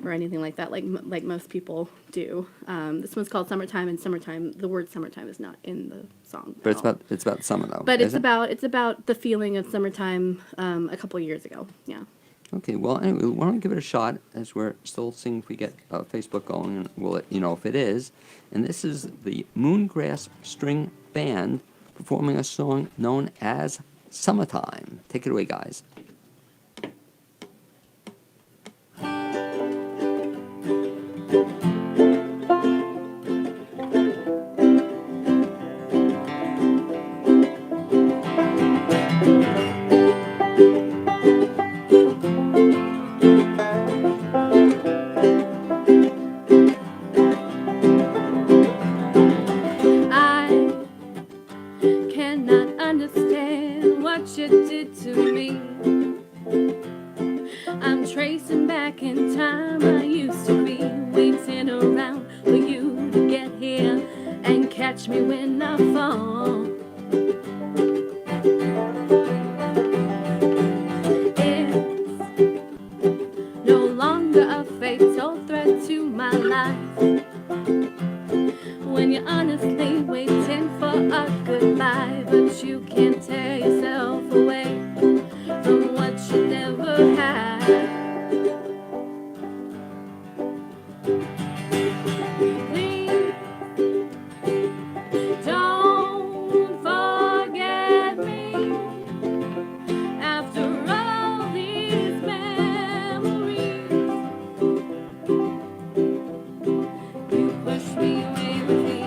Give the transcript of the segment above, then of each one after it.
or anything like that, like most people do. This one's called Summertime, and summertime, the word summertime is not in the song. But it's about summer though. But is it? it's about the feeling of summertime a couple years ago. Yeah. Okay, well, anyway, why don't we give it a shot as we're still seeing if we get Facebook going, and we'll let you know if it is. And this is the MoonGrass String Band performing a song known as Summertime. Take it away, guys. I cannot understand what you did to me. I'm tracing back in time. I used to be waiting around for you to get here and catch me when I fall. It's no longer a fatal threat to my life when you're honestly waiting for a goodbye, but you can't tear yourself away from what you never had. Please don't forget me after all these memories. You push me away with me.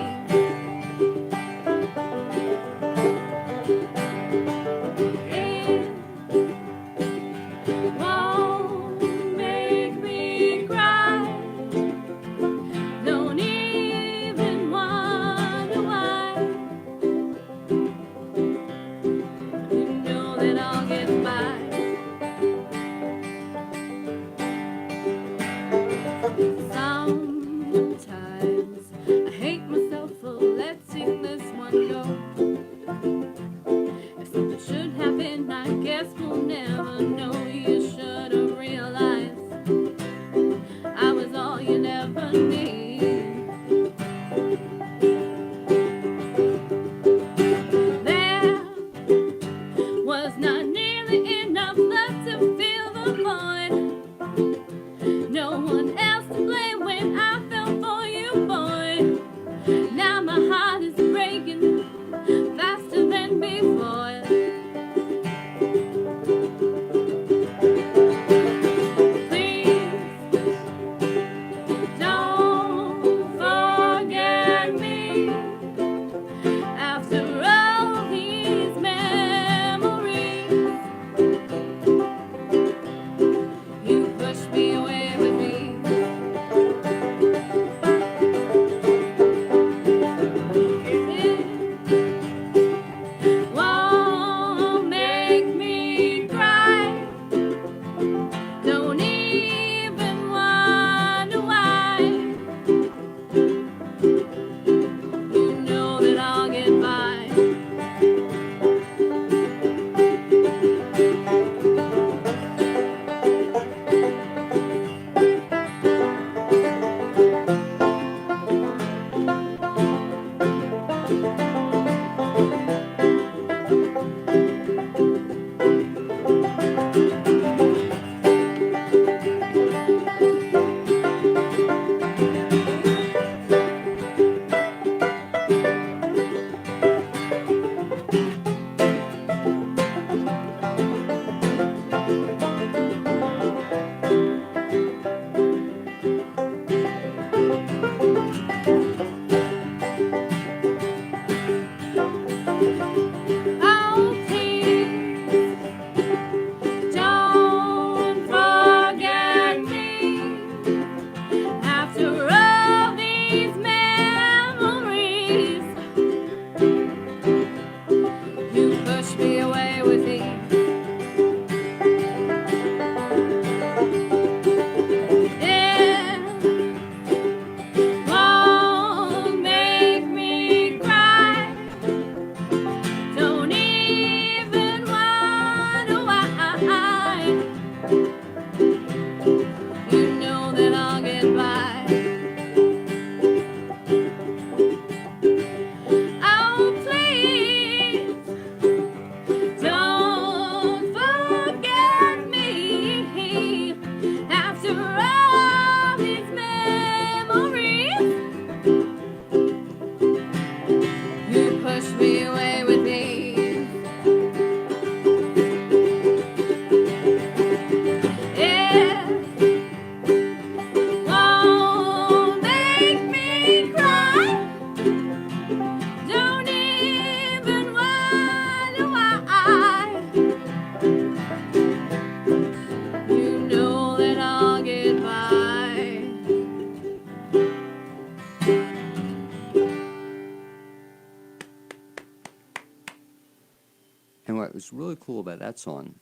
was really cool about that song,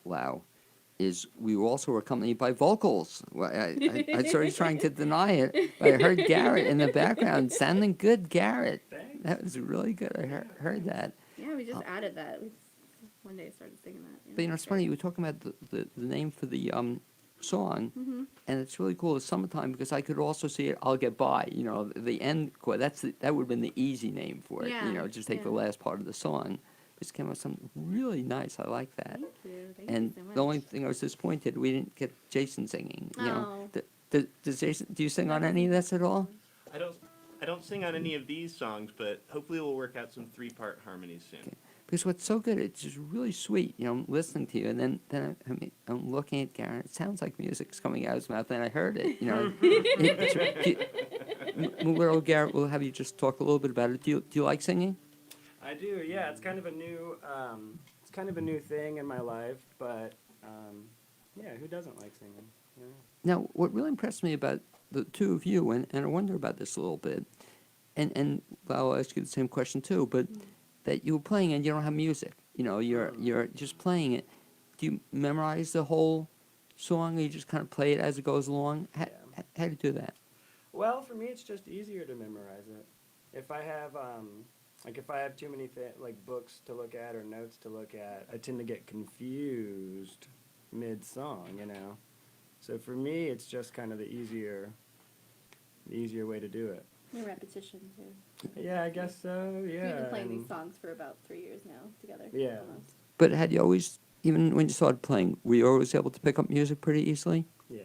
Lau, is we also were accompanied by vocals. Well, I started trying to deny it, but I heard Garrett in the background sounding good. Garrett, Thanks. that was really good. I heard that. Yeah, we just added that. We just one day started singing that. Yeah, But you know, it's funny. You were talking about the name for the song, and it's really cool. It's summertime because I could also see it. I'll get by. You know, the end chord. That would have been the easy name for it. Yeah, You know, just take the yeah. last part of the song. It came out with something really nice. I like that. Thank you. Thank And you so much. the only thing I was disappointed we didn't get Jason singing. You know, Oh. does Jason? Do you sing on any of this at all? I don't sing on any of these songs, but hopefully we'll work out some 3-part harmonies soon. Okay. Because what's so good, it's just really sweet. You know, I'm listening to you, and then I'm looking at Garrett. It sounds like music's coming out of his mouth, and I heard it. You know, little Garrett, we'll have you just talk a little bit about it. Do you like singing? I do, yeah. It's kind of a new thing in my life, but yeah, who doesn't like singing? You know? Now, what really impressed me about the two of you, and I wonder about this a little bit, and I'll ask you the same question too, but that you were playing and you don't have music. You know, you're just playing it. Do you memorize the whole song, or you just kind of play it as it goes along? How do you do that? Well, for me, it's just easier to memorize it. If I have if I have too many books to look at or notes to look at, I tend to get confused mid-song, you know. So for me, it's just kind of the easier way to do it. Your repetition too. Yeah, I guess so. Yeah. We've been playing and- these songs for about 3 years now together. Yeah. Almost. But had you always, even when you started playing, were you always able to pick up music pretty easily? Yeah.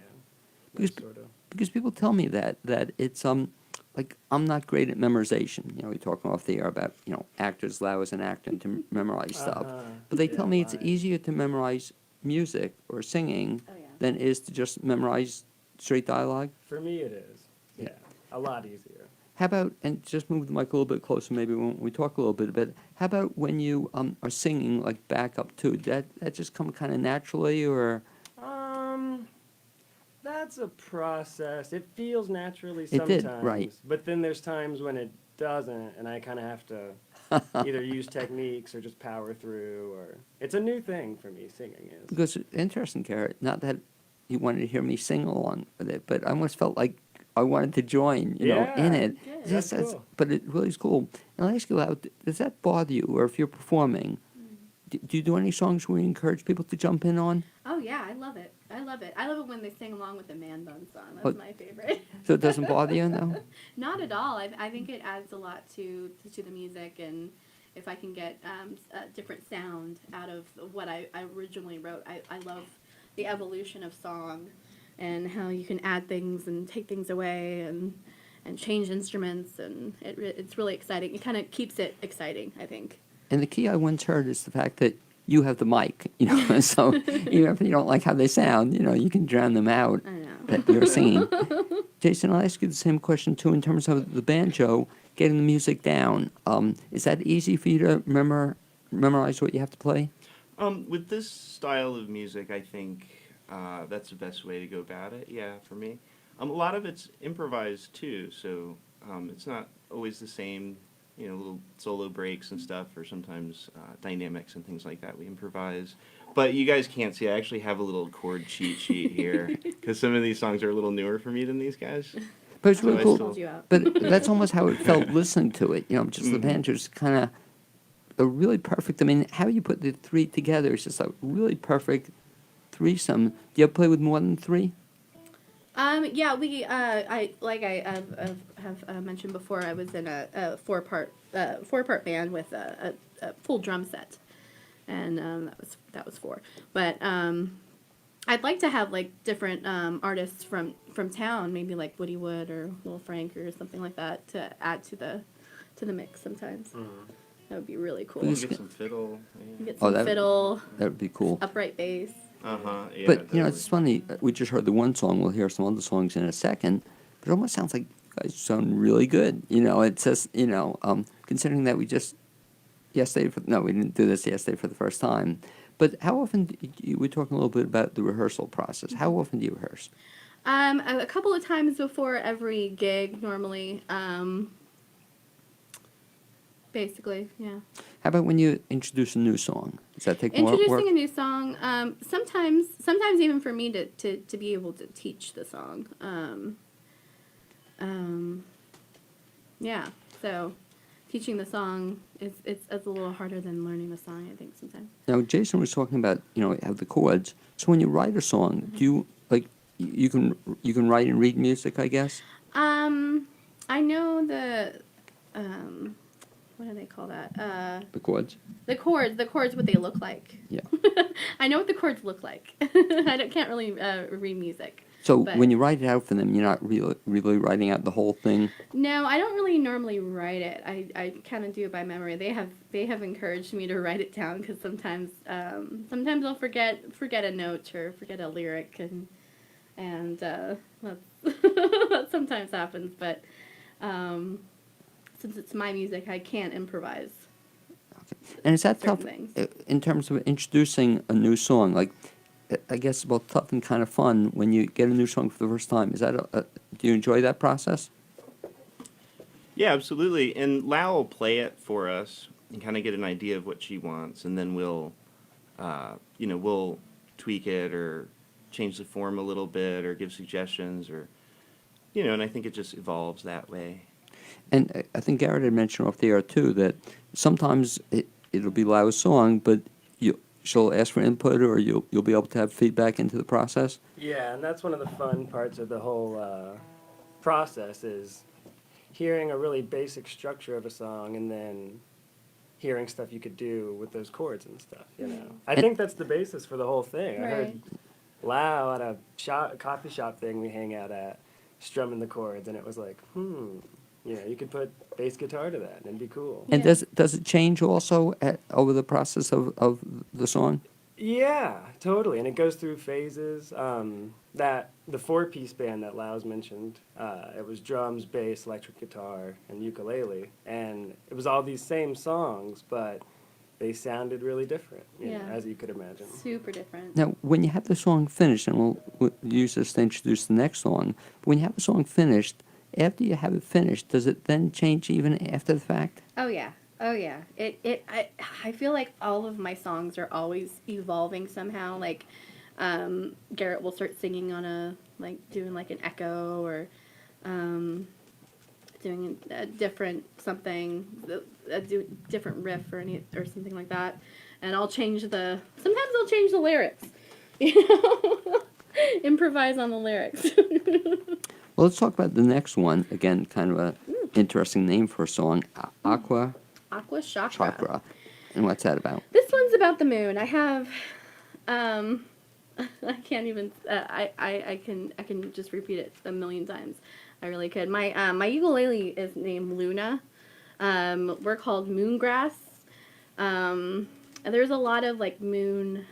Because- Sort of. Because people tell me that it's like I'm not great at memorization. You know, we're talking off the air about actors allow as an actor to memorize stuff, but they tell me it's right. easier to memorize music or singing Oh yeah. than it is to just memorize straight dialogue. For me, it is. Yeah. Yeah. A lot easier. How about, and just move the mic a little bit closer, maybe when we talk a little bit about it. How about when you are singing like back up too? That just come kind of naturally, or That's a process. It feels naturally It sometimes. did, right. But then there's times when it doesn't, and I kind of have to either use techniques or just power through, or it's a new thing for me, singing is. because it's interesting, Garrett. Not that you wanted to hear me sing along with it, but I almost felt like I wanted to join, in Yeah, it. good. That's cool. But it really is cool. And I'll ask you out, does that bother you, or if you're performing, do you do any songs where you encourage people to jump in on? Oh yeah, I love it. I love it. I love it when they sing along with the Man Bun song. That's Oh. my favorite. So it doesn't bother you, no? Not at all. I think it adds a lot to the music, and if I can get a different sound out of what I originally wrote, I love the evolution of song and how you can add things and take things away and change instruments, and it's really exciting. It kind of keeps it exciting, I think. And the key I once heard is the fact that you have the mic, so even if you don't like how they sound, you can drown them out I know. that you're singing. Jason, I'll ask you the same question too in terms of the banjo, getting the music down. Is that easy for you to memorize what you have to play? With this style of music, I think that's the best way to go about it. Yeah, for me. A lot of it's improvised too, so it's not always the same. Little solo breaks and stuff, or sometimes dynamics and things like that. We improvise. But you guys can't see, I actually have a little chord cheat sheet here, because some of these songs are a little newer for me than these guys. But it's So really I cool. still- Called you out. But that's almost how it felt listening to it. Just the banjo's kind of a really perfect. I mean, how you put the three together is just a really perfect threesome. Do you ever play with more than three? Yeah, we have mentioned before. I was in a four-part band with a full drum set, and that was 4. But I'd like to have different artists from town, maybe like Woody Wood or Will Frank or something like that, to add to the mix sometimes. That would be really cool. We'll get some fiddle. You get Oh, some that- fiddle, That would be cool. upright bass. Yeah, But totally. it's funny. We just heard the one song. We'll hear some other songs in a second. But it almost sounds like you guys sound really good. It's just considering that we just yesterday. We didn't do this yesterday for the first time. But how often? We're talking a little bit about the rehearsal process. How often do you rehearse? A couple of times before every gig, normally. Basically, yeah. How about when you introduce a new song? Does that take more work? Introducing a new song, sometimes even for me to be able to teach the song. Yeah, so teaching the song it's a little harder than learning the song, I think, sometimes. Now, Jason was talking about, have the chords. So when you write a song, do you, like, you can write and read music, I guess? I know what do they call that? The chords? The chords, what they look like. Yeah. I know what the chords look like. Can't really read music. So but- when you write it out for them, you're not really writing out the whole thing? No, I don't really normally write it. I kind of do it by memory. They have encouraged me to write it down because sometimes I'll forget a note or forget a lyric and that sometimes happens. But since it's my music, I can't improvise. Okay. And is that Certain tough things. in terms of introducing a new song? Like, I guess it's both tough and kind of fun when you get a new song for the first time. Is that do you enjoy that process? Yeah, absolutely. And Lau will play it for us and kind of get an idea of what she wants, and then we'll tweak it or change the form a little bit or give suggestions or, and I think it just evolves that way. And I think Garrett had mentioned off the air too that sometimes it'll be Lau's song, but she'll ask for input, or you'll be able to have feedback into the process. Yeah, and that's one of the fun parts of the whole process is hearing a really basic structure of a song and then hearing stuff you could do with those chords and stuff, I think that's the basis for the whole thing. I heard Right. Lau at a coffee shop thing we hang out at, strumming the chords, and it was like, you could put bass guitar to that, and it'd be cool. And Yeah. does it change also over the process of the song? Yeah, totally, and it goes through phases. That the 4-piece band that Lau's mentioned, it was drums, bass, electric guitar, and ukulele, and it was all these same songs, but they sounded really different, Yeah. as you could imagine. Super different. Now, when you have the song finished, and we'll use this to introduce the next song, but when you have the song finished, after you have it finished, does it then change even after the fact? Oh yeah. I feel like all of my songs are always evolving somehow. Like, Garrett will start singing on doing like an echo or, doing a different something, a different riff or something like that. And sometimes I'll change the lyrics. Improvise on the lyrics. Well, let's talk about the next one. Again, kind of a interesting name for a song, Aqua Aqua Chakra. Chakra. And what's that about? This one's about the moon. I have, I can't even. I can just repeat it a million times. I really could. My ukulele is named Luna. We're called MoonGrass. There's a lot of like moon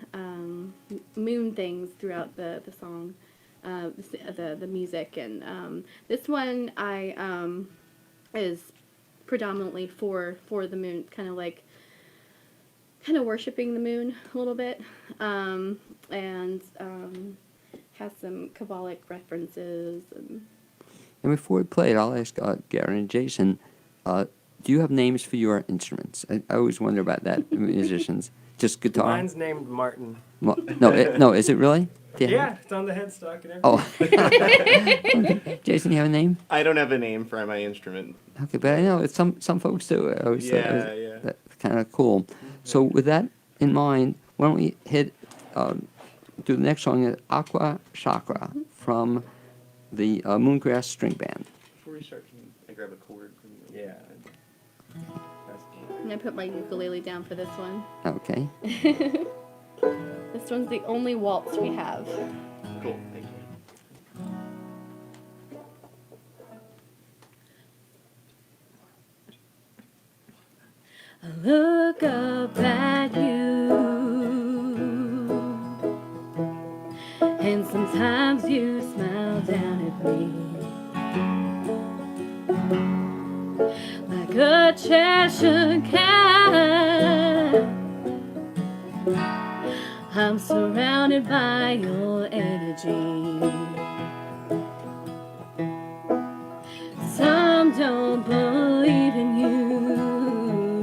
things throughout the song, the music, and this one is predominantly for the moon, kind of worshiping the moon a little bit, and has some Kabbalic references. And before we play it, I'll ask Gary and Jason, do you have names for your instruments? I always wonder about that, musicians. Just guitar? Mine's named Martin. No, is it really? Do you have- Yeah, it's on the headstock and everything. Oh. Okay. Jason, you have a name? I don't have a name for my instrument. Okay, but I know it's some folks do. I always thought it was- Yeah. That's kind of cool. So with that in mind, why don't we do the next song, Aqua Chakra, from the MoonGrass String Band. Before we start, can I grab a chord from you? Yeah. That's And I put my ukulele down for this one. Okay. This one's the only waltz we have. Cool, thank you. I look up at you, and sometimes you smile down at me like a Cheshire cat. I'm surrounded by your energy. Some don't believe in you,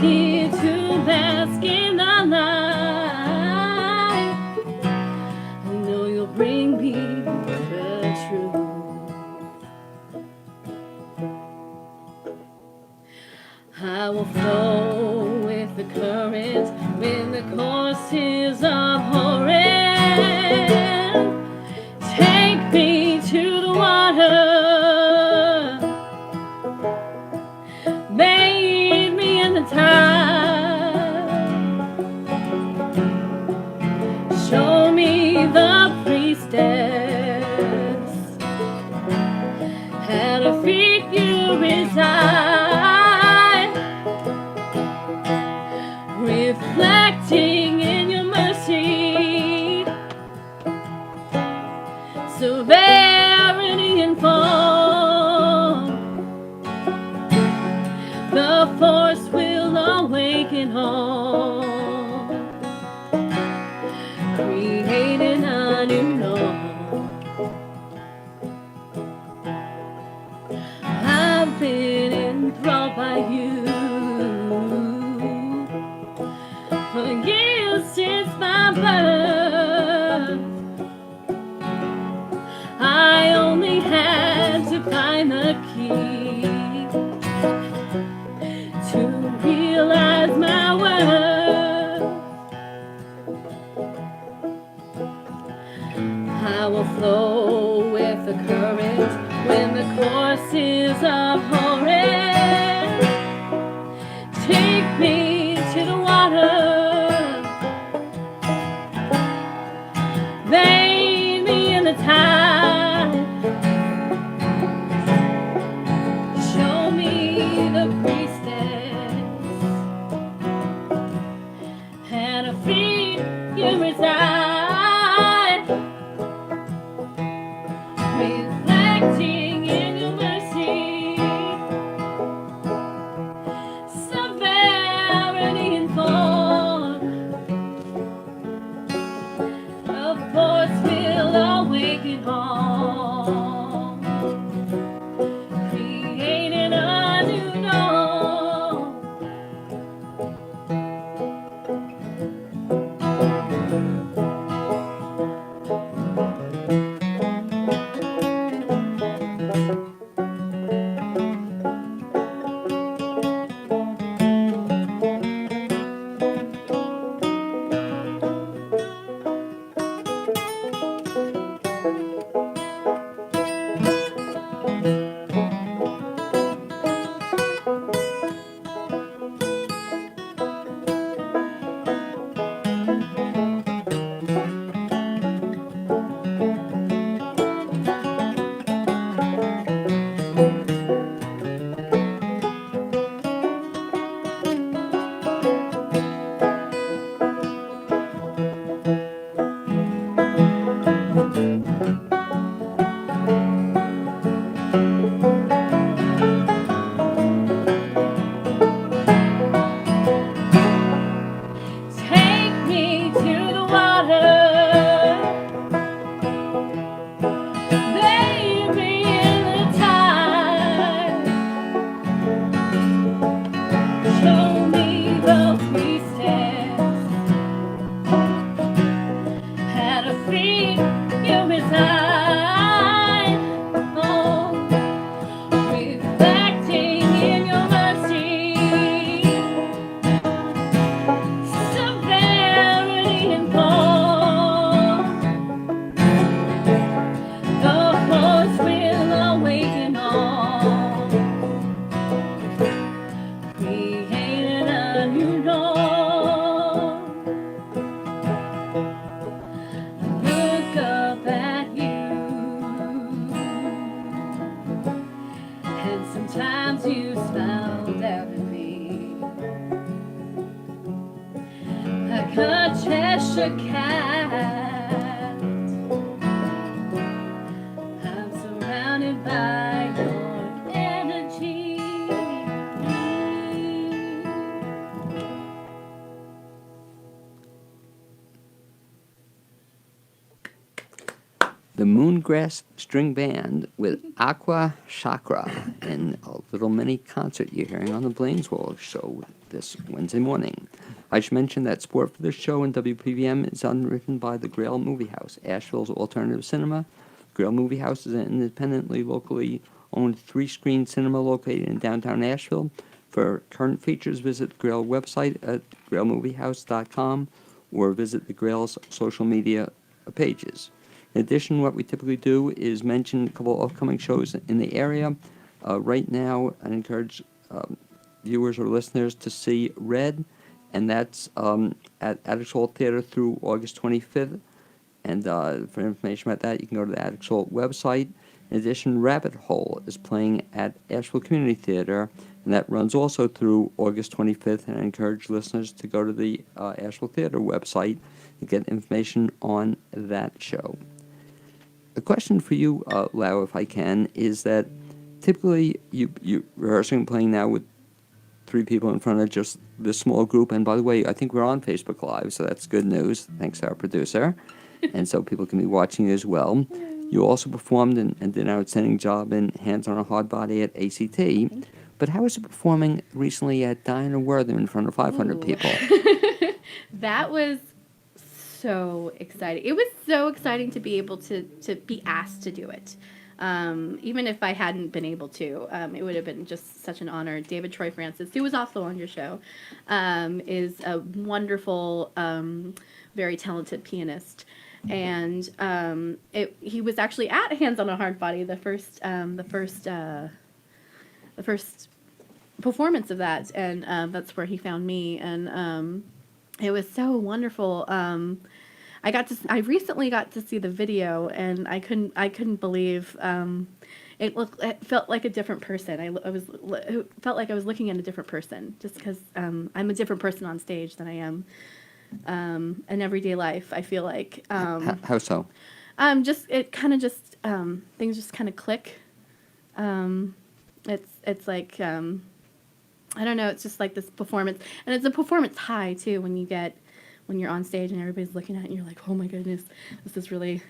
here to bask in the light. I know you'll bring me the truth. I will flow with the current when the courses of horror. Take me to the water. Bathe me in the tide. Show me the priestess at her feet you reside, reflecting in your mercy, severity and fall. The force will awaken all, creating a new law. I've been enthralled by you for years since my birth. I only had to find the key to realize my worth. I will flow with the current when the courses of horror. Take me to the water. Bathe me in the tide. Show me the priestess at her feet you reside, reflecting in your mercy, severity and fall. The force will awaken all, creating a new dawn. Take me to the water. Bathe me in the tide. Show me the priestess at her feet you reside. Oh, reflecting in your mercy, severity and fall. The force will awaken all, creating a new dawn. Look up at you, and sometimes you smile down at me like a Cheshire cat. I'm surrounded by your energy. the MoonGrass String Band with Aqua Chakra in a little mini concert you're hearing on the Blainswell Show this Wednesday morning. I should mention that support for this show in WPVM is underwritten by the Grail Movie House, Asheville's alternative cinema. Grail Movie House is an independently, locally owned three-screen cinema located in downtown Asheville. For current features, visit the Grail website at grailmoviehouse.com or visit the Grail's social media pages. In addition, what we typically do is mention a couple of upcoming shows in the area. Right now, I encourage viewers or listeners to see Red, and that's at Attic Hall Theater through August 25th. And for information about that, you can go to the Attic Hall website. In addition, Rabbit Hole is playing at Asheville Community Theater, and that runs also through August 25th. And I encourage listeners to go to the Asheville Theater website and get information on that show. A question for you, Lau, if I can, is that typically you're rehearsing and playing now with 3 people in front of just this small group. And by the way, I think we're on Facebook Live, so that's good news. Thanks to our producer. And so people can be watching you as well. You also performed and did an outstanding job in Hands on a Hard Body at ACT. But how was it performing recently at Diana Wortham in front of 500 people? That was so exciting. It was so exciting to be able to be asked to do it. Even if I hadn't been able to, it would have been just such an honor. David Troy Francis, who was also on your show, is a wonderful, very talented pianist. And he was actually at Hands on a Hard Body, the first performance of that, and that's where he found me, and it was so wonderful. I recently got to see the video, and I couldn't believe it felt like a different person. It felt like I was looking at a different person, just because I'm a different person on stage than I am in everyday life. I feel like How so? things just kind of click. It's like I don't know. It's just like this performance, and it's a performance high too when you're on stage and everybody's looking at it and you're like, oh my goodness, this is really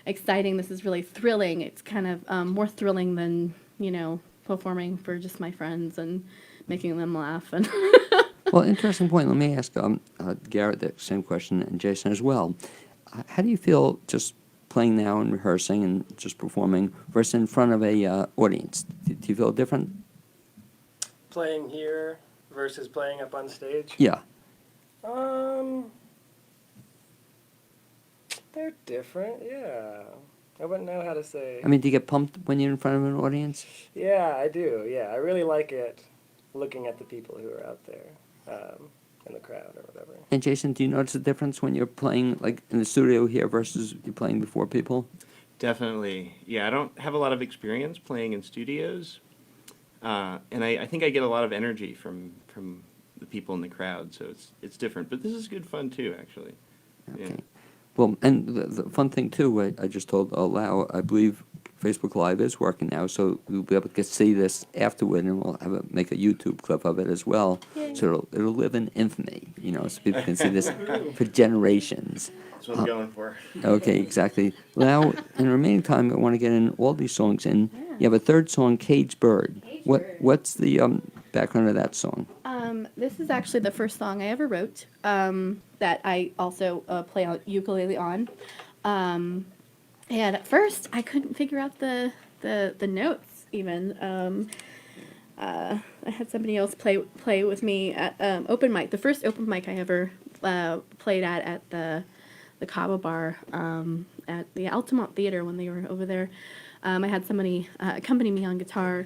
exciting. This is really thrilling. It's kind of more thrilling than performing for just my friends and making them laugh. And Well, interesting point. Let me ask Garrett the same question, and Jason as well. How do you feel just playing now and rehearsing and just performing versus in front of a audience? Do you feel different? Playing here versus playing up on stage? Yeah. They're different, yeah. I wouldn't know how to say. I mean, do you get pumped when you're in front of an audience? Yeah, I do, yeah. I really like it looking at the people who are out there in the crowd or whatever. And Jason, do you notice a difference when you're playing like in the studio here versus you're playing before people? Definitely. Yeah, I don't have a lot of experience playing in studios. And I think I get a lot of energy from the people in the crowd, so it's different. But this is good fun, too, actually. Okay. Yeah. Well, and the fun thing, too, I just told Lau, I believe Facebook Live is working now, so we'll be able to see this afterward, and we'll make a YouTube clip of it as well. Yay. So it'll live in infamy, so people can see this for generations. That's what I'm going for. Okay, exactly. Lau, in the remaining time, I want to get in all these songs in. Yeah. You have a third song, Caged Bird. Caged Bird. What's the background of that song? this is actually the first song I ever wrote that I also play on ukulele on. And at first, I couldn't figure out the notes even. I had somebody else play with me at open mic. The first open mic I ever played at the Cabo Bar at the Altamont Theater when they were over there. I had somebody accompany me on guitar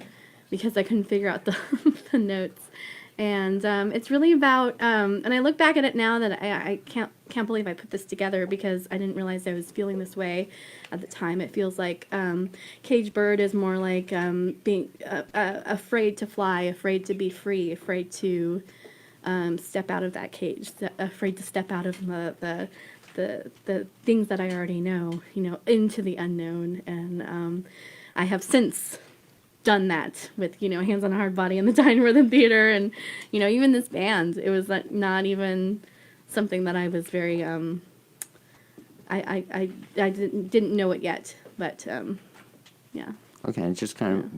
because I couldn't figure out the notes. And it's really about, and I look back at it now that I can't believe I put this together because I didn't realize I was feeling this way at the time. It feels like Caged Bird is more like being afraid to fly, afraid to be free, afraid to step out of that cage, afraid to step out of the things that I already know, into the unknown. And I have since done that with, Hands on a Hard Body and the Diana Rhythm Theater and, even this band. It was not even something that I was very I didn't know it yet, but yeah. Okay, it's just kind of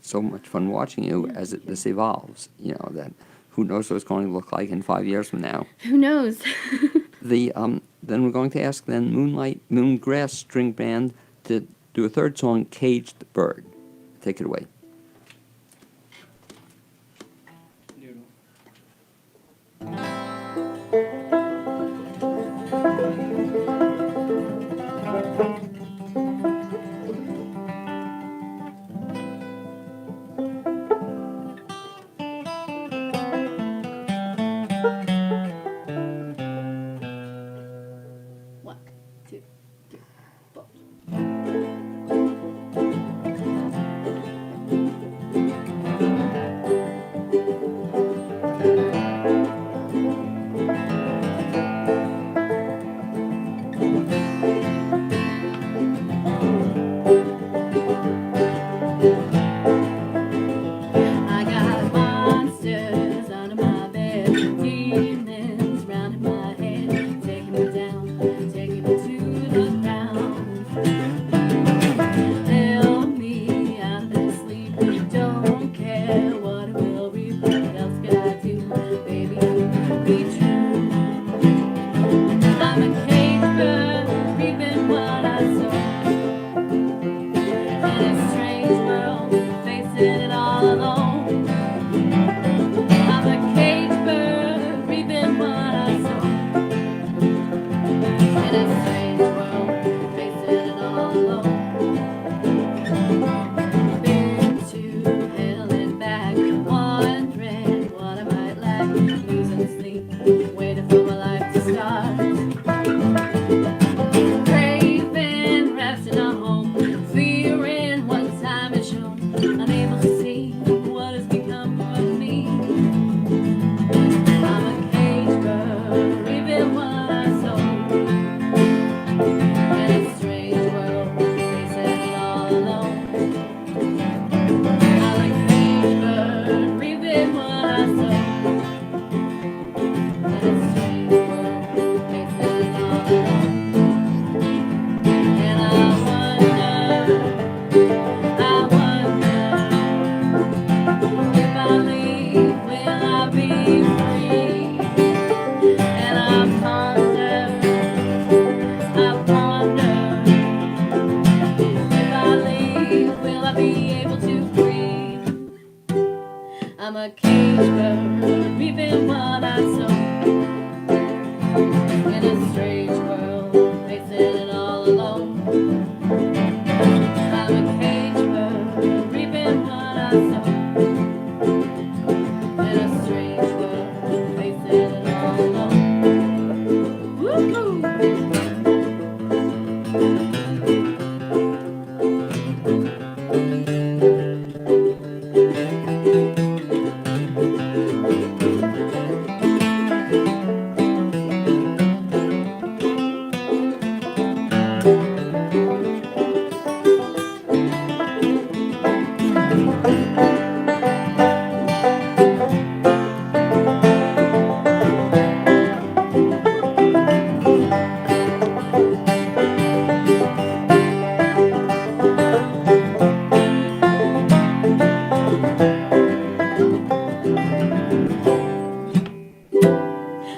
so much fun watching you as this evolves. You know that who knows what it's going to look like in 5 years from now. Who knows? Then we're going to ask Moongrass String Band to do a third song, Caged Bird. Take it away. One, two, three, four. I got monsters under my bed, demons round in my head, taking me down, taking me to the ground. Help me out of this sleep, don't care what it will be, what else can I do, baby, be true. I'm a cage bird, reaping what I sow, in a strange world, facing it all alone. I'm a cage bird, reaping what I sow, in a strange world, facing it all alone. Been to hell and back, wondering what I might lack, losing sleep, waiting for my life to start. Craving rest in a home, fearing what time is shown, unable to see what has become of me. I'm a cage bird, reaping what I sow, in a strange world, facing it all alone. I'm a cage bird, reaping what I sow, in a strange world, facing it all alone. And I wonder, if I leave, will I be free? And I ponder, if I leave, will I be able to breathe? I'm a cage bird, reaping what I sow, in a strange world, facing it all alone. I'm a cage bird, reaping what I sow, in a strange world, facing it all alone. Woo-hoo!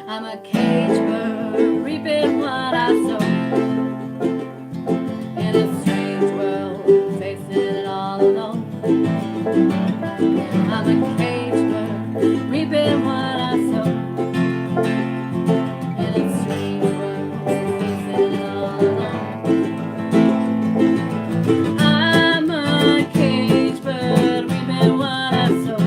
I'm a cage bird, reaping what I sow, in a strange world, facing it all alone. I'm a cage bird, reaping what I sow, in a strange world, facing it all alone. I'm a cage bird, reaping what I sow,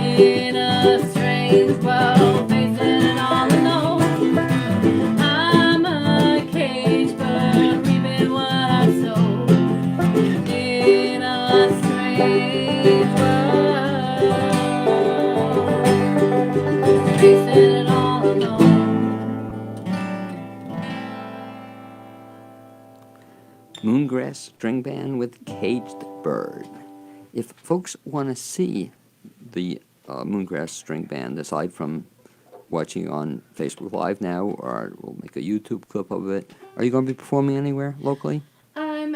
in a strange world, facing it all alone. I'm a cage bird, reaping what I sow, in a strange world, facing it all alone. Moongrass String Band with Caged Bird. If folks want to see the Moongrass String Band, aside from watching on Facebook Live now, or we'll make a YouTube clip of it. Are you going to be performing anywhere locally?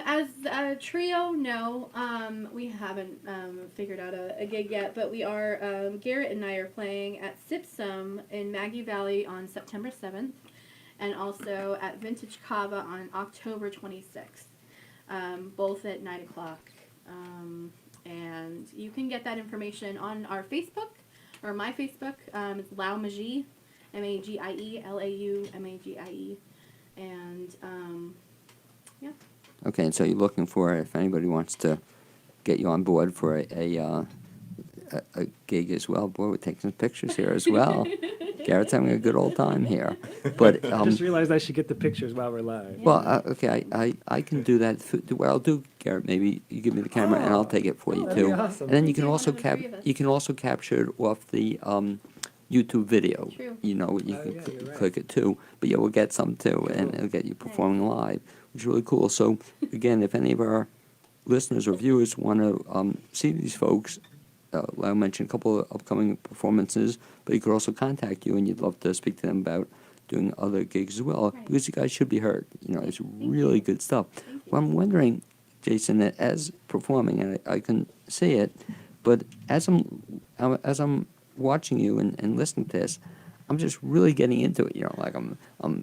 As a trio, no. We haven't figured out a gig yet, but we are. Garrett and I are playing at Sipsum in Maggie Valley on September 7th, and also at Vintage Cava on October 26th, both at 9 o'clock. And you can get that information on our Facebook, or my Facebook. It's Lau Magie, Magie, Laumagie, and yeah. Okay, and so you're looking for, if anybody wants to get you on board for a gig as well. Boy, we're taking some pictures here as well. Garrett's having a good old time here. But I just realized I should get the pictures while we're live. well, okay, I can do that. What I'll do, Garrett, maybe you give me the camera and I'll take it for you that'd too. be awesome. And then you Do can one also of the three of us. you can also capture it off the YouTube video. True. You know, you Oh, can yeah, you're right. click it too. But yeah, we'll get some too, and it'll get you performing live, which is really cool. So again, if any of our listeners or viewers want to see these folks, Lau mentioned a couple of upcoming performances, but he could also contact you, and you'd love to speak to them about doing other gigs as well, Right. because you guys should be heard. You know, it's you. really good stuff. Thank you. Well, I'm wondering, Jason, that as performing, and I can see it, but as I'm watching you and listening to this, I'm just really getting into it. You know, like I'm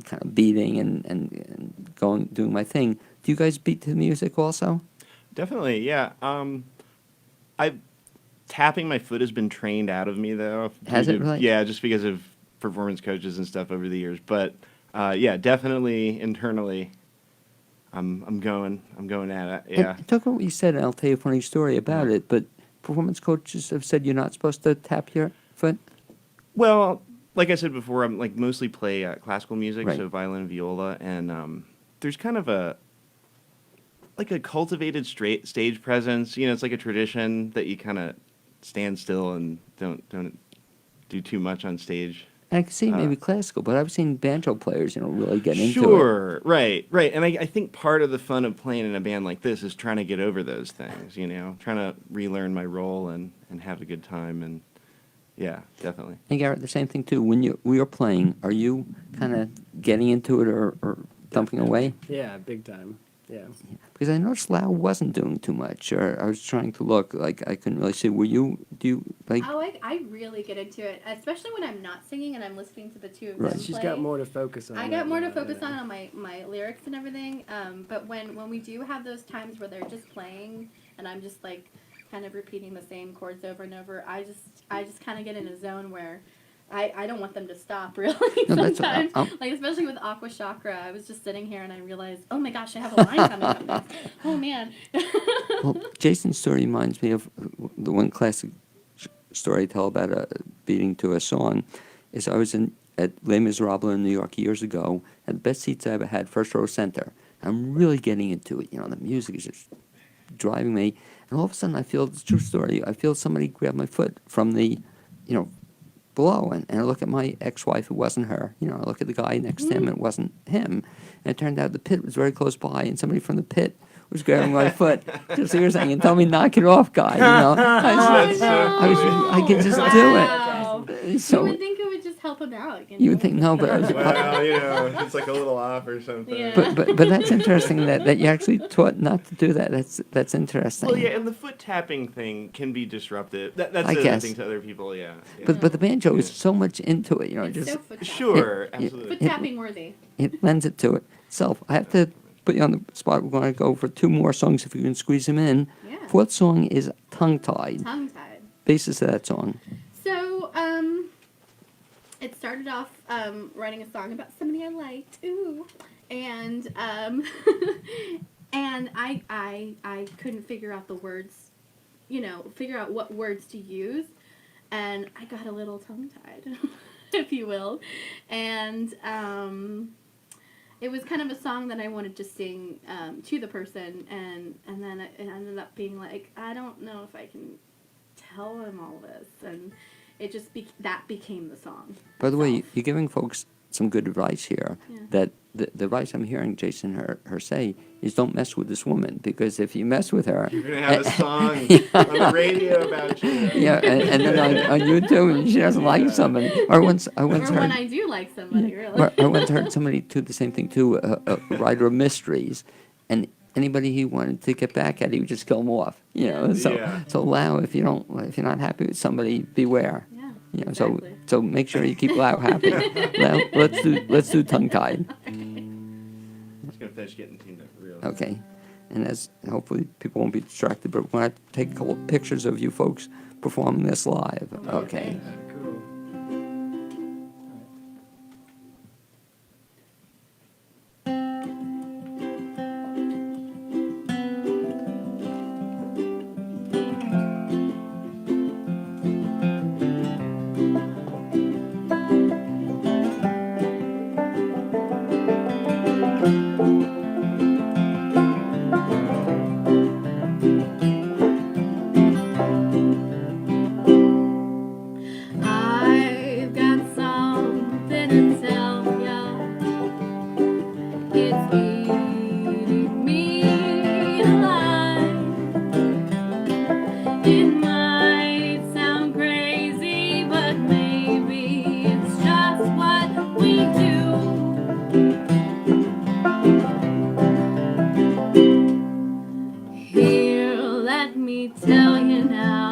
kind of beating and doing my thing. Do you guys beat to the music also? Definitely, yeah. Tapping my foot has been trained out of me though. Has due it to- really? Yeah, just because of performance coaches and stuff over the years. But yeah, definitely internally, I'm going at it. Yeah. And talk about what you said, and I'll tell you a funny story about it. But performance coaches have said you're not supposed to tap your foot. Well, like I said before, I'm like mostly play classical music, Right. so violin, viola, and there's kind of a cultivated stage presence. You know, it's like a tradition that you kind of stand still and don't do too much on stage. And I can see maybe classical, but I've seen banjo players, you know, really get into it. Sure, right. And I think part of the fun of playing in a band like this is trying to get over those things, you know, trying to relearn my role and have a good time. And yeah, definitely. And Garrett, the same thing too. When you're playing, are you kind of getting into it or dumping away? Yeah, big time. Yeah. Because I noticed Lau wasn't doing too much, or I was trying to look, like I couldn't really see. Do you, like, Oh, I really get into it, especially when I'm not singing and I'm listening to the two of Right. them She's play. got more to focus on. I right got more now, to focus yeah. on my lyrics and everything. But when we do have those times where they're just playing and I'm just like kind of repeating the same chords over and over, I just kind of get in a zone where I don't want them to stop, really. No, that's- Sometimes, like especially with Aqua Chakra, I was just sitting here and I realized, oh my gosh, I have a line coming up next. Oh man. well, Jason's story reminds me of the one classic story I tell about beating to a song. Is I was at Les Miserables in New York years ago, and the best seats I ever had, first row center. I'm really getting into it. You know, the music is just driving me, and all of a sudden I feel, it's a true story, I feel somebody grab my foot from the, you know, below, and I look at my ex-wife, it wasn't her. You know, I look at the guy next to him, it wasn't him. And it turned out the pit was very close by, and somebody from the pit was grabbing my foot. Just here saying, and tell me, knock it off, guy. You know, I could just do it. Wow. You So would think it would just help him out. you would think no, but I was, Well, you know, it's like a little off or something. Yeah. but that's interesting that you actually taught not to do that. That's interesting. Well, yeah, and the foot tapping thing can be disruptive. That's I the other guess. thing to other people, yeah. But the banjo is so much into it. You know, It's just so foot tapping. Sure, It- absolutely. Foot tapping worthy. it lends it to itself. I have to put you on the spot. We're going to go for two more songs if you can squeeze them in. Yeah. Fourth song is Tongue Tied. Tongue tied. Basis of that song. So, it started off writing a song about somebody I liked. Ooh. And and I couldn't figure out the words, figure out what words to use, and I got a little tongue tied, if you will, and it was kind of a song that I wanted to sing to the person, and then it ended up being like, I don't know if I can tell him all this, and it just that became the song. By the way, itself. you're giving folks some good advice here. Yeah. That the advice I'm hearing Jason her say is don't mess with this woman, because if you mess with her, You're gonna have a song on the radio about you. yeah, and then on YouTube, and she doesn't like somebody. Or once I Or once heard. when I do like somebody, really. I once heard somebody do the same thing too, a writer of mysteries, and anybody he wanted to get back at, he would just kill them off. So Yeah. so Lau, if you're not happy with somebody, beware. Yeah, So exactly. so make sure you keep Lau happy. Lau, let's do tongue tied. I'm just gonna finish getting tuned up real. Okay, and as hopefully people won't be distracted, but we're going to take a couple of pictures of you folks performing this live. Okay. Cool. I've got something to tell ya. It's eating me alive. It might sound crazy, but maybe it's just what we do. Here, let me tell you now.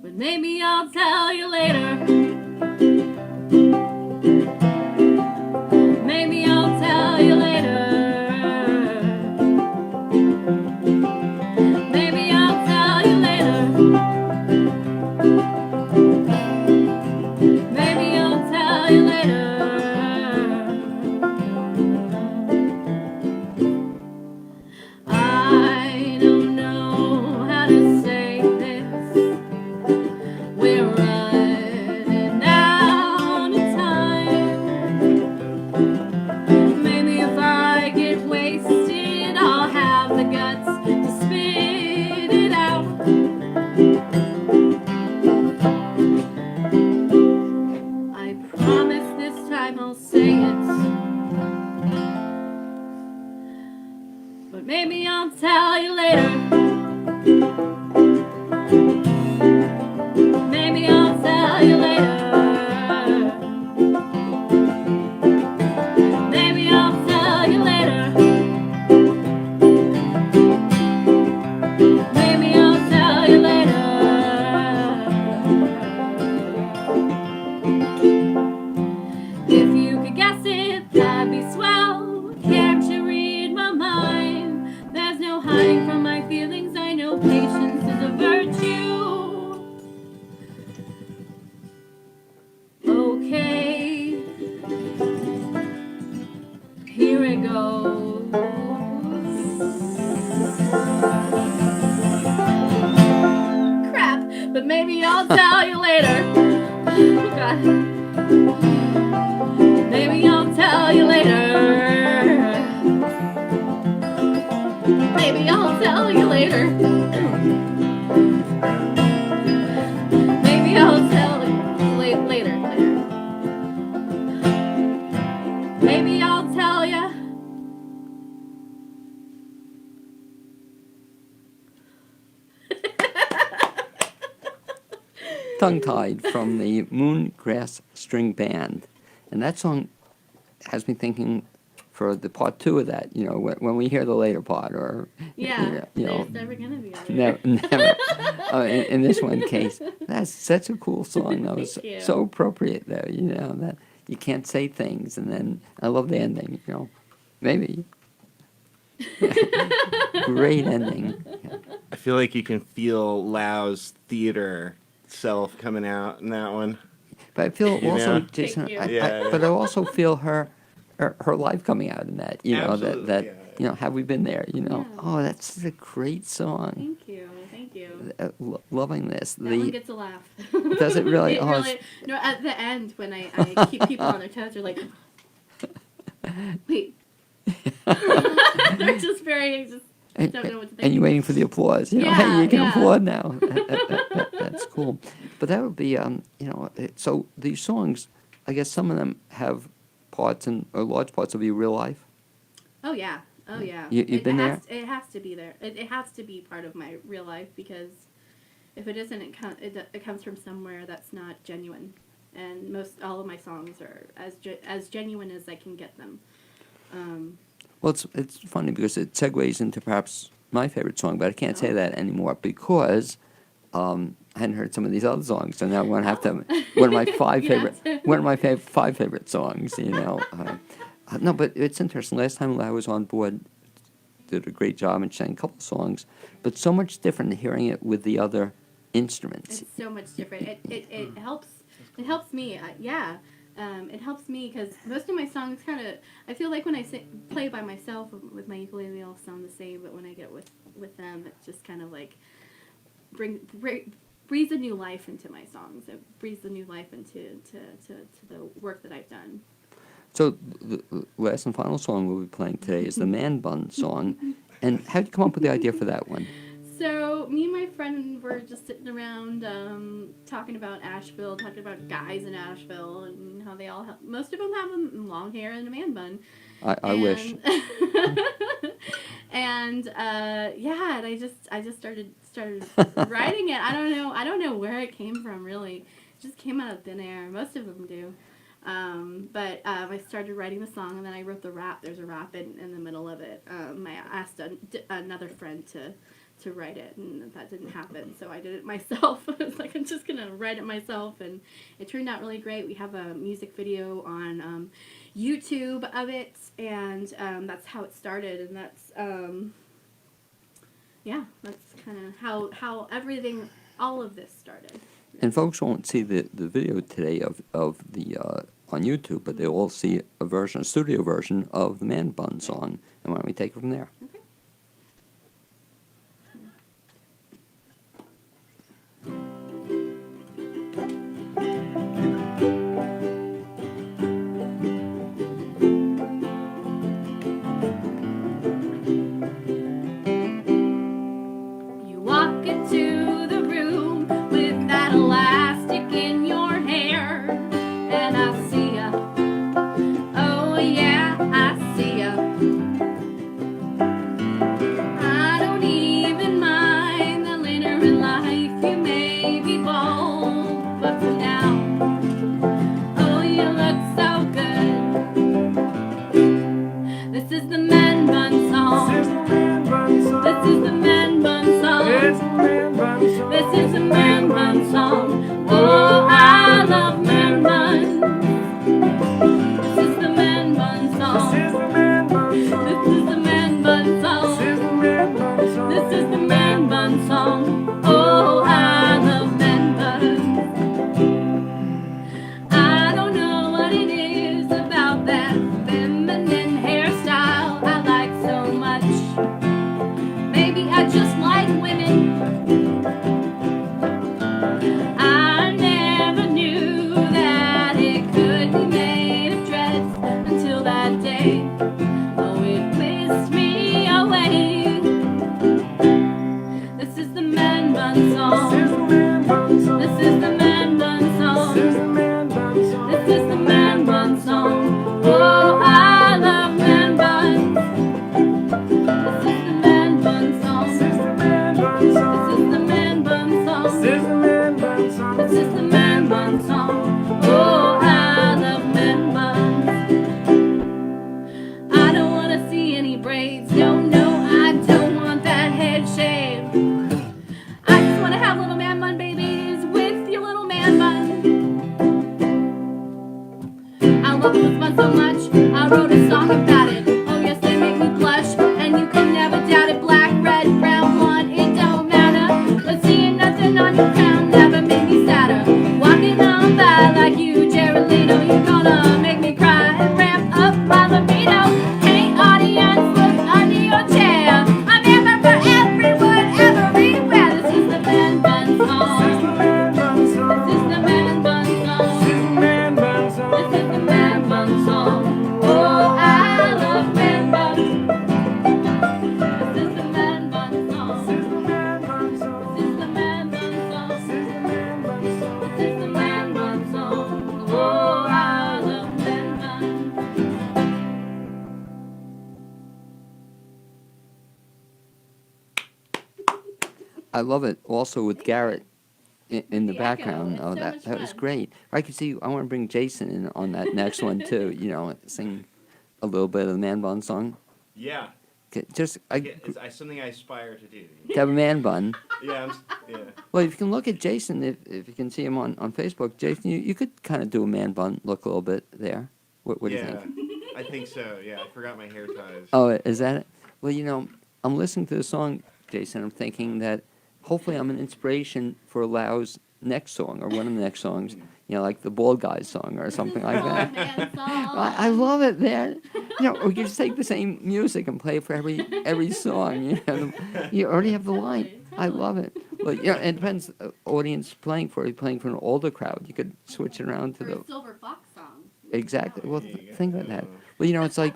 But maybe I'll tell you later. Maybe I'll tell you later. Maybe I'll tell you later. Maybe I'll tell you later. I don't know how to say this. We're running out of time. Maybe if I get wasted, I'll have the guts to spit it out. I promise this time I'll say it. But maybe I'll tell you later. Maybe I'll tell you later. Maybe I'll tell you later. Maybe I'll tell you later. If you could guess it, that'd be swell. Can't you read my mind? There's no hiding from my feelings. I know patience is a virtue. Okay, here it goes. Crap, but maybe I'll tell you later. Oh, God. Maybe I'll tell you later. Maybe I'll tell you later. Maybe I'll tell you later. Maybe I'll tell you. Tongue tied from the MoonGrass String Band, and that song has me thinking for the part two of that. When we hear the later part, or Yeah, you there's never gonna be a later. never. In this one case, that's such a cool song. That was Thank you. so appropriate, though. That you can't say things, and then I love the ending. Maybe great ending. Yeah. I feel like you can feel Lau's theater self coming out in that one. But I feel You also, know? Jason. Thank you. But I also feel her life coming out in that. Absolutely, that yeah. have we been there? Yeah. Oh, that's a great song. Thank you. Loving this. That one gets a laugh. Does it really? It Oh, really no, at the end when I keep people on their toes, they're like, wait. They're just very And, don't know what to think. and you're waiting for the applause. You know, Yeah, hey, you can yeah. applaud now. That's cool. But that would be, so these songs, I guess some of them have parts or large parts of your real life. Oh yeah. Oh yeah. You've been there? It has to be there. It has to be part of my real life because if it isn't, it comes from somewhere that's not genuine. And all of my songs are as genuine as I can get them. Well, it's funny because it segues into perhaps my favorite song, but I can't say that anymore because I hadn't heard some of these other songs, so now I'm going to have to one of my five five favorite songs. No, but it's interesting. Last time I was on board, did a great job and sang a couple of songs, but so much different hearing it with the other instruments. It's so much different. It helps. It helps me. It helps me because most of my songs I feel like when I play by myself with my ukulele, they all sound the same. But when I get with them, it's just kind of like breathes a new life into my songs. It breathes a new life into the work that I've done. So the last and final song we'll be playing today is the Man Bun song. And how did you come up with the idea for that one? So me and my friend were just sitting around talking about Asheville, talking about guys in Asheville and how they all most of them have long hair and a man bun. I wish. And and I just started writing it. I don't know where it came from really. It just came out of thin air. Most of them do. But I started writing the song and then I wrote the rap. There's a rap in the middle of it. I asked another friend to write it, and that didn't happen, so I did it myself. I was like, I'm just going to write it myself, and it turned out really great. We have a music video on YouTube of it, and that's how it started, and that's kind of how everything, all of this started. And folks won't see the video today of the on YouTube, but they'll all see a studio version of the Man Bun song. And why don't we take it from there? Okay. You walk into the room with that elastic in your hair, and I see ya. Oh yeah, I see ya. I don't even mind that later in life you may be bald, but for now, oh, you look so good. This is the Man Bun song. This is the Man Bun song. This is the Man Bun song. Oh, I love Man Bun. This is the Man Bun song. This is the Man Bun song. This is the Man Bun song. Oh, I love Man Bun. I love it also with Garrett in the The echo, background. it's Oh, so that much that was fun. great. I could see. I want to bring Jason in on that next one too. Sing a little bit of the man bun song. Yeah, Just it's something I aspire to do. to have a man bun. Yeah, yeah. Well, if you can look at Jason, if you can see him on Facebook, Jason, you could kind of do a man bun look a little bit there. What do you Yeah, think? I think so. Yeah, I forgot my hair ties. Oh, is that it? Well, I'm listening to the song, Jason. I'm thinking that hopefully I'm an inspiration for Lau's next song or one of the next songs. Like the Bald Guy song or something like that. Man song. I love it, man. We could just take the same music and play it for every song. You already have the line. Totally, I totally. love it. Well, it depends. Audience playing for. Are you playing for an older crowd? You could switch it around to Or the a Silver Fox song. exactly. Well, There you think about go. that. Well, it's like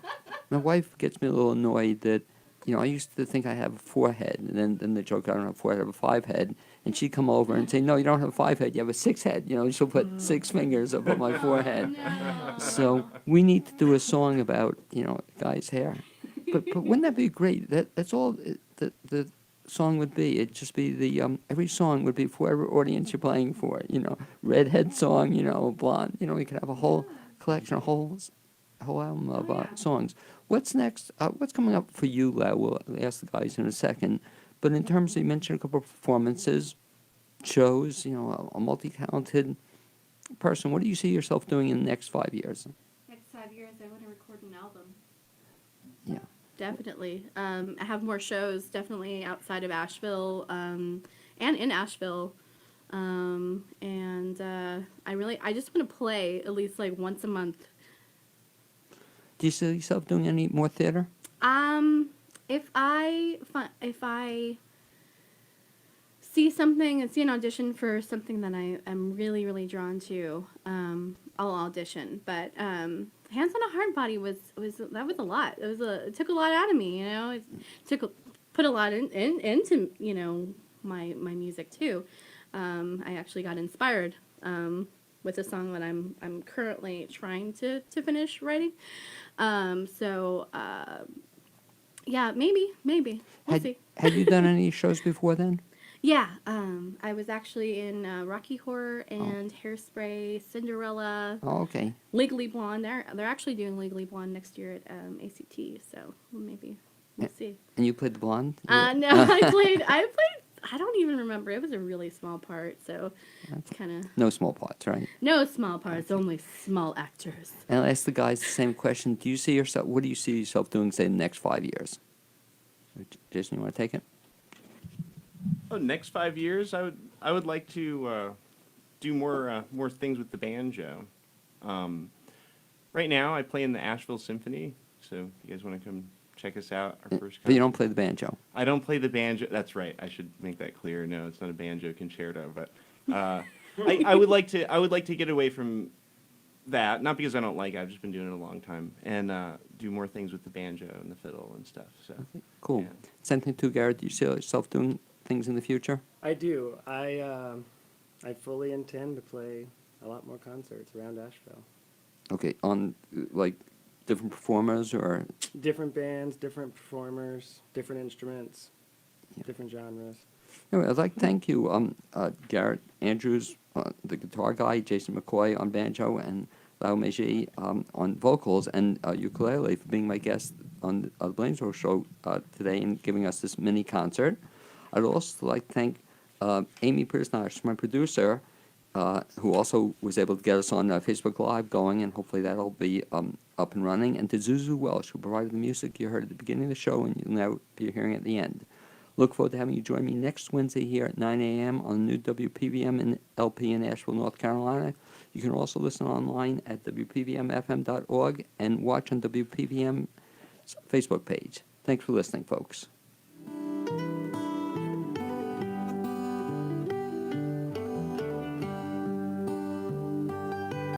my wife gets me a little annoyed that I used to think I have a 4 head, and then the joke I don't have a 4 head, I have a 5 head, and she'd come over and say, no, you don't have a 5 head, you have a 6 head. She'll put 6 fingers up on my forehead. No. So we need to do a song about guys' hair. But wouldn't that be great? That's all the song would be. It'd just be the every song would be for whatever audience you're playing for. Redhead song. Blonde. We could have a whole collection, a whole album of songs. What's next? What's coming up for you, Lau? We'll ask the guys in a second. But in terms of, you mentioned a couple of performances, shows. A multi-talented person. What do you see yourself doing in the next 5 years? Next 5 years, I want to record an album. Yeah. Definitely. I have more shows, definitely outside of Asheville, and in Asheville. I just want to play at least like once a month. Do you see yourself doing any more theater? If I see something and see an audition for something that I am really, really drawn to, I'll audition. But Hands on a Hard Body was a lot. It took a lot out of me, It put a lot into my music too. I actually got inspired with a song that I'm currently trying to finish writing. Yeah, maybe we'll see. Had you done any shows before then? Yeah, I was actually in Rocky Horror and Hairspray, Cinderella, Oh, okay. Legally Blonde. They're actually doing Legally Blonde next year at ACT, so maybe we'll see. And you played the blonde? No, I played. I don't even remember. It was a really small part, so kind of No small parts, right? no small parts, only small actors. And I'll ask the guys the same question. What do you see yourself doing, say, in the next 5 years? Jason, you want to take it? Oh, next 5 years, I would like to do more things with the banjo. Right now, I play in the Asheville Symphony, so if you guys want to come check us out, our first. But you don't play the banjo. I don't play the banjo. That's right. I should make that clear. No, it's not a banjo concerto. But I would like to get away from that. Not because I don't like it. I've just been doing it a long time, and do more things with the banjo and the fiddle and stuff. So Cool. yeah. Same thing too, Garrett. Do you see yourself doing things in the future? I do. I fully intend to play a lot more concerts around Asheville. Okay, on like different performers or Different bands, different performers, different instruments, different genres. anyway, I'd like to thank you, Garrett Andrews, the guitar guy, Jason McCoy on banjo, and Lau Meiji on vocals, and ukulele for being my guest on the Blainsboro show today and giving us this mini concert. I'd also like to thank Amy Pierce-Nash, my producer, who also was able to get us on Facebook Live going, and hopefully that'll be up and running, and to Zuzu Welsh, who provided the music you heard at the beginning of the show and you'll now be hearing at the end. Look forward to having you join me next Wednesday here at 9 a.m. on the new WPVM and LP in Asheville, North Carolina. You can also listen online at WPVMFM.org and watch on WPVM's Facebook page. Thanks for listening, folks.